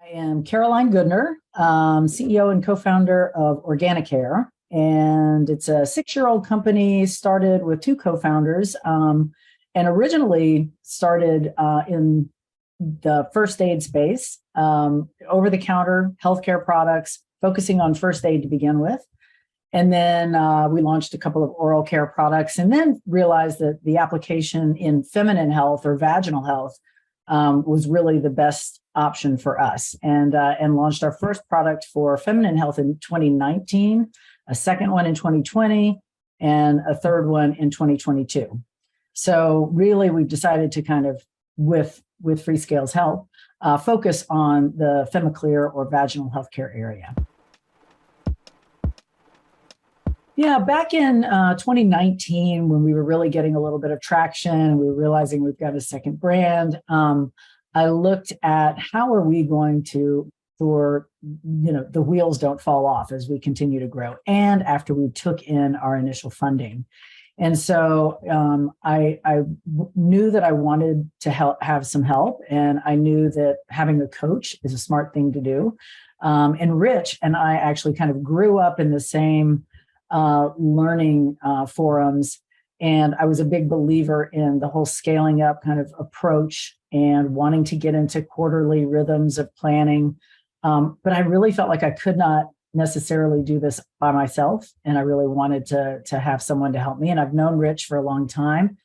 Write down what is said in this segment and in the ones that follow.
I am Caroline Goodner, CEO and co-founder of OrganiCare, and it's a 6-year-old company started with two co-founders, and originally started in the first aid space, over-the-counter healthcare products, focusing on first aid to begin with. And then we launched a couple of oral care products, and then realized that the application in feminine health or vaginal health was really the best option for us, and launched our first product for feminine health in 2019, a second one in 2020, and a third one in 2022. So really, we've decided to kind of, with Freescale's help, focus on the FemiClear or vaginal healthcare area. Yeah, back in 2019, when we were really getting a little bit of traction, we were realizing we've got a second brand. I looked at how are we going to, the wheels don't fall off as we continue to grow, and after we took in our initial funding. And so I knew that I wanted to have some help, and I knew that having a coach is a smart thing to do. And Rich and I actually kind of grew up in the same learning forums. And I was a big believer in the whole scaling up kind of approach and wanting to get into quarterly rhythms of planning. But I really felt like I could not necessarily do this by myself. And I really wanted to have someone to help me. And I've known Rich for a long time,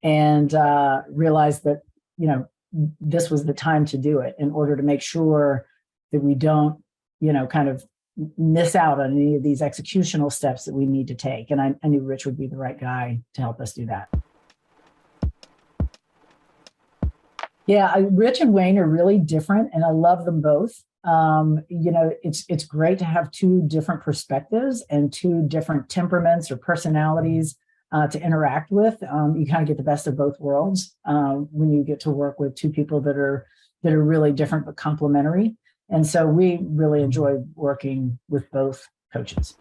and realized that, this was the time to do it in order to make sure that we don't, kind of miss out on any of these executional steps that we need to take. And I knew Rich would be the right guy to help us do that. Yeah, Rich and Wayne are really different, and I love them both. It's great to have two different perspectives and two different temperaments or personalities to interact with. You kind of get the best of both worlds when you get to work with two people that are really different but complementary. And so we really enjoy working with both coaches.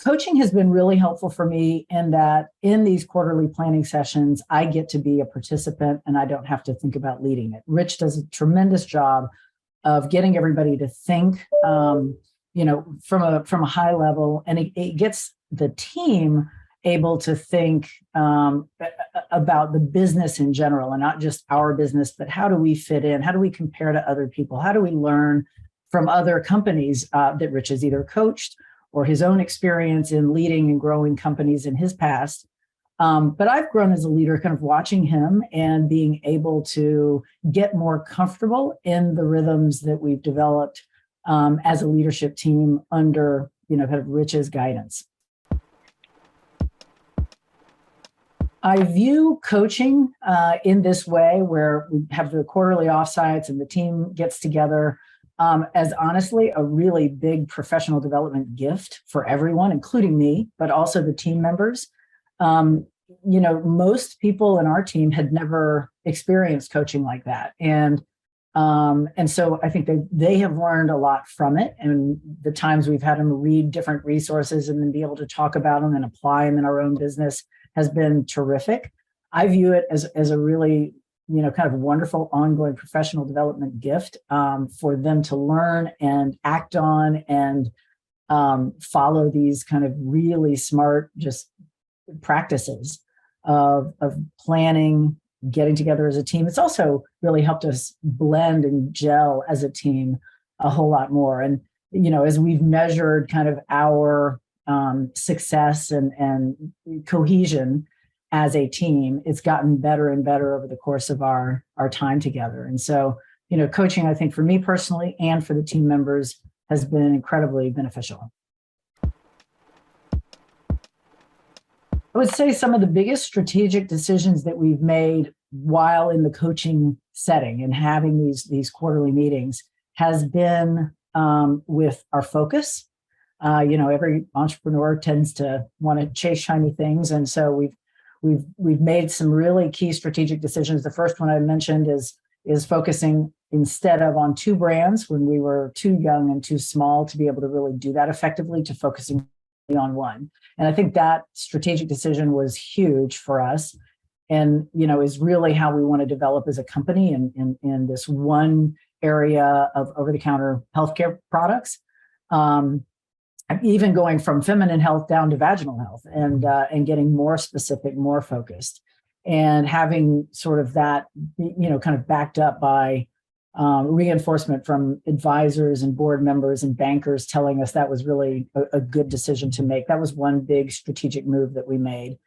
Coaching has been really helpful for me in that in these quarterly planning sessions, I get to be a participant and I don't have to think about leading it. Rich does a tremendous job of getting everybody to think, from a high level, and it gets the team able to think about the business in general, and not just our business, but how do we fit in? How do we compare to other people? How do we learn from other companies that Rich has either coached or his own experience in leading and growing companies in his past? But I've grown as a leader kind of watching him and being able to get more comfortable in the rhythms that we've developed as a leadership team under, kind of Rich's guidance. I view coaching in this way, where we have the quarterly offsites and the team gets together, as honestly a really big professional development gift for everyone, including me, but also the team members. Most people in our team had never experienced coaching like that. And so I think they have learned a lot from it. And the times we've had them read different resources and then be able to talk about them and apply them in our own business has been terrific. I view it as a really, kind of wonderful ongoing professional development gift for them to learn and act on and follow these kind of really smart just practices of planning, getting together as a team. It's also really helped us blend and gel as a team a whole lot more. And, as we've measured kind of our success and cohesion as a team, it's gotten better and better over the course of our time together. And so, coaching, I think for me personally and for the team members, has been incredibly beneficial. I would say some of the biggest strategic decisions that we've made while in the coaching setting and having these quarterly meetings has been with our focus. Every entrepreneur tends to want to chase shiny things. And so we've made some really key strategic decisions. The first one I mentioned is focusing instead of on two brands when we were too young and too small to be able to really do that effectively, to focusing on one. And I think that strategic decision was huge for us. is really how we want to develop as a company in this one area of over-the-counter healthcare products. Even going from feminine health down to vaginal health, and getting more specific, more focused, and having sort of that, kind of backed up by reinforcement from advisors and board members and bankers telling us that was really a good decision to make. That was one big strategic move that we made.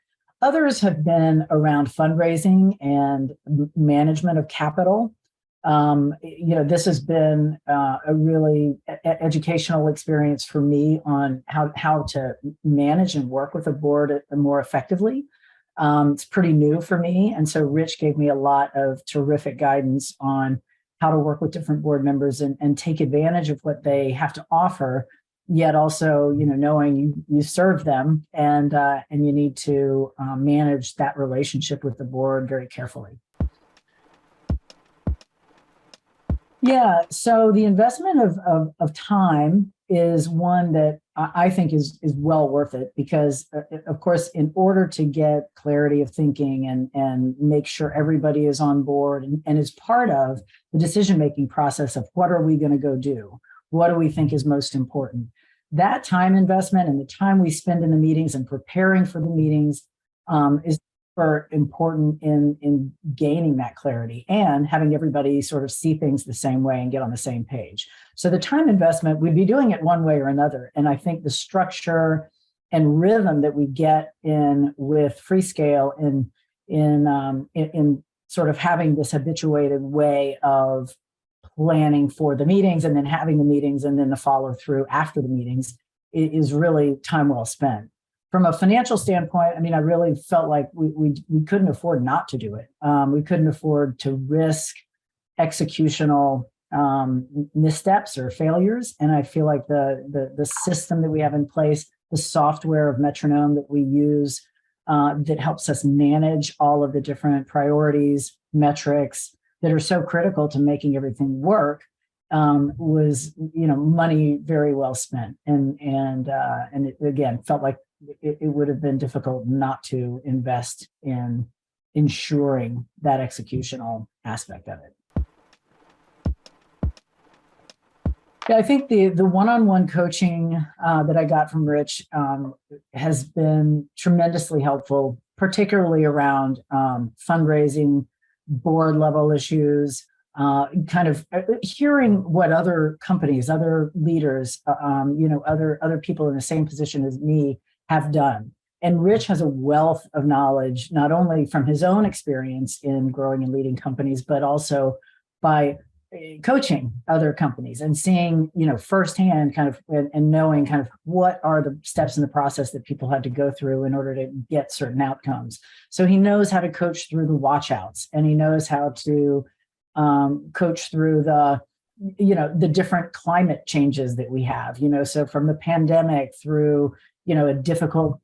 Others have been around fundraising and management of capital. This has been a really educational experience for me on how to manage and work with a board more effectively. It's pretty new for me. And so Rich gave me a lot of terrific guidance on how to work with different board members and take advantage of what they have to offer, yet also, knowing you serve them and you need to manage that relationship with the board very carefully. Yeah, so the investment of time is one that I think is well worth it, because of course, in order to get clarity of thinking and make sure everybody is on board and is part of the decision-making process of what are we going to go do? What do we think is most important? That time investment and the time we spend in the meetings and preparing for the meetings is important in gaining that clarity and having everybody sort of see things the same way and get on the same page. So the time investment, we'd be doing it one way or another. And I think the structure and rhythm that we get in with Freescale in sort of having this habituated way of planning for the meetings and then having the meetings and then the follow through after the meetings is really time well spent. From a financial standpoint, I really felt like we couldn't afford not to do it. We couldn't afford to risk executional missteps or failures. And I feel like the system that we have in place, the software of Metronome that we use, that helps us manage all of the different priorities, metrics that are so critical to making everything work, was money very well spent. And it again felt like it would have been difficult not to invest in ensuring that executional aspect of it. Yeah, I think the one-on-one coaching that I got from Rich has been tremendously helpful, particularly around fundraising, board level issues, kind of hearing what other companies, other leaders, other people in the same position as me have done. And Rich has a wealth of knowledge, not only from his own experience in growing and leading companies, but also by coaching other companies and seeing, firsthand kind of, and knowing kind of what are the steps in the process that people had to go through in order to get certain outcomes. So he knows how to coach through the watchouts, and he knows how to coach through the different climate changes that we have, so from the pandemic through, a difficult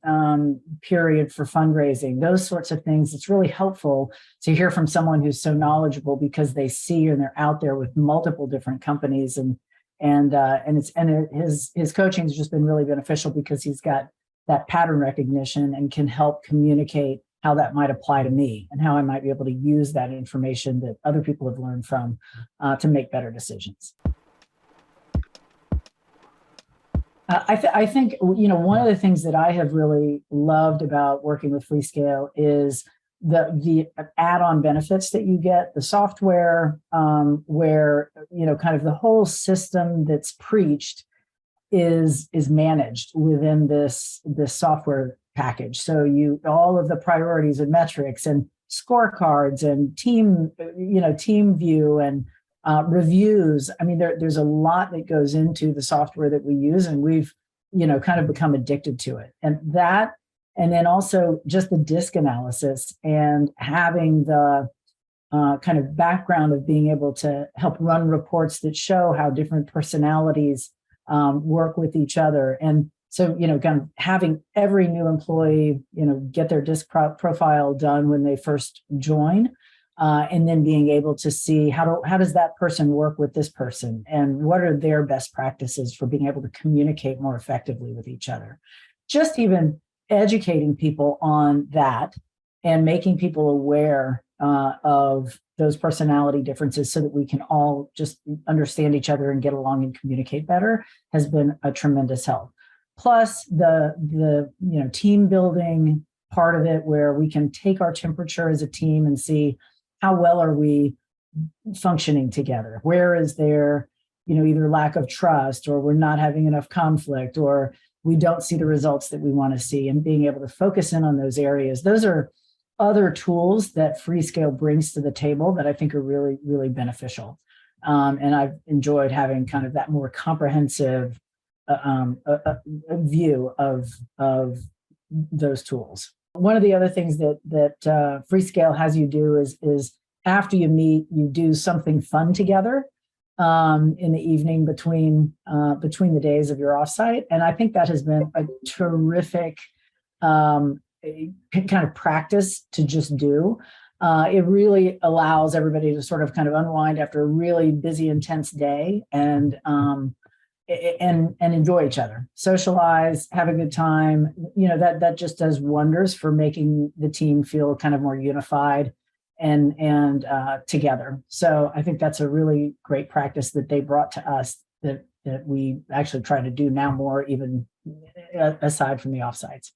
period for fundraising, those sorts of things. It's really helpful to hear from someone who's so knowledgeable, because they see and they're out there with multiple different companies, and his coaching has just been really beneficial because he's got that pattern recognition and can help communicate how that might apply to me and how I might be able to use that information that other people have learned from to make better decisions. I think, one of the things that I have really loved about working with Freescale is the add-on benefits that you get, the software, where, kind of the whole system that's preached is managed within this software package. So all of the priorities and metrics and scorecards and team view and reviews. There's a lot that goes into the software that we use, and we've, kind of become addicted to it. And then also just the disc analysis and having the kind of background of being able to help run reports that show how different personalities work with each other. And so, kind of having every new employee, get their disc profile done when they first join. And then being able to see how does that person work with this person, and what are their best practices for being able to communicate more effectively with each other. Just even educating people on that and making people aware of those personality differences so that we can all just understand each other and get along and communicate better has been a tremendous help. Plus the team building part of it, where we can take our temperature as a team and see how well are we functioning together. Where is there, either lack of trust, or we're not having enough conflict, or we don't see the results that we want to see, and being able to focus in on those areas. Those are other tools that Freescale brings to the table that I think are really, really beneficial. And I've enjoyed having kind of that more comprehensive view of those tools. One of the other things that Freescale has you do is after you meet, you do something fun together in the evening between the days of your offsite, and I think that has been a terrific kind of practice to just do. It really allows everybody to sort of kind of unwind after a really busy, intense day, and enjoy each other, socialize, have a good time. That just does wonders for making the team feel kind of more unified and together. So I think that's a really great practice that they brought to us that we actually try to do now more, even aside from the offsites.